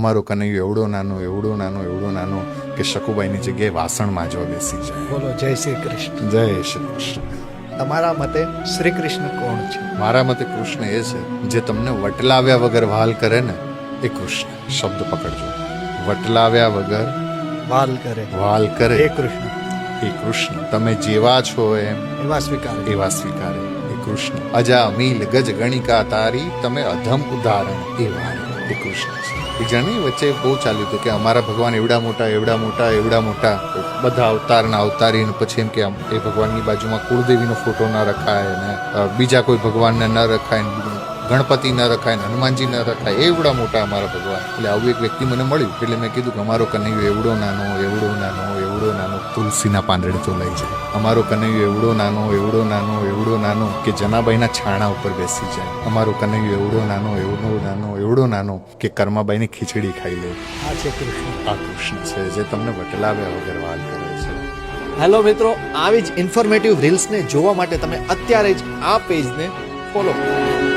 અમારો કનૈયો એવડો નાનો એવડો નાનો એવડો નાનો કે શકુબાઈની જગ્યાએ વાસણ માંજવા બેસી જાય. બોલો જય શ્રી કૃષ્ણ. જય શ્રી કૃષ્ણ. તમારા મતે શ્રી કૃષ્ણ કોણ છે? મારા મતે કૃષ્ણ એ છે જે તમને વટલાવ્યા વગર વાલ કરે ને એ કૃષ્ણ. શબ્દ પકડજો, વટલાવ્યા વગર વાલ કરે વાલ કરે એ કૃષ્ણ. એ કૃષ્ણ. તમે જેવા છો એમ એવા સ્વીકાર. એવા સ્વીકારે એ કૃષ્ણ. અજા મીલ ગજ ગણિકા તારી તમે અધમ ઉદાહરણ એ વારે એ કૃષ્ણ છે. એ જણી વચ્ચે બહુ ચાલ્યું હતું કે અમારા ભગવાન એવડા મોટા એવડા મોટા એવડા મોટા, બધા અવતારના અવતારીને પછી એમ કે એ ભગવાનની બાજુમાં કુળદેવીનો ફોટો ન રખાય ને બીજા કોઈ ભગવાનને ન રખાય ને ગણપતિ ન રખાય ને હનુમાનજી ન રખાય, એવડા મોટા અમારા ભગવાન. એટલે આવું એક વ્યક્તિ મને મળ્યું એટલે મેં કીધું કે અમારો કનૈયો એવડો નાનો એવડો નાનો એવડો નાનો તુલસીના પાંદડે તો લઈ જાય. અમારો કનૈયો એવડો નાનો એવડો નાનો એવડો નાનો કે જનાબાઈના છાણા ઉપર બેસી જાય. અમારો કનૈયો એવડો નાનો એવડો નાનો એવડો નાનો કે કર્માબાઈની ખીચડી ખાઈ લે. આ છે કૃષ્ણ. આ કૃષ્ણ છે જે તમને વટલાવ્યા વગર વાલ કરે છે. હેલો મિત્રો, આવી જ ઇન્ફોર્મેટિવ રીલ્સને જોવા માટે તમે અત્યારે જ આ પેજને ફોલો કરો.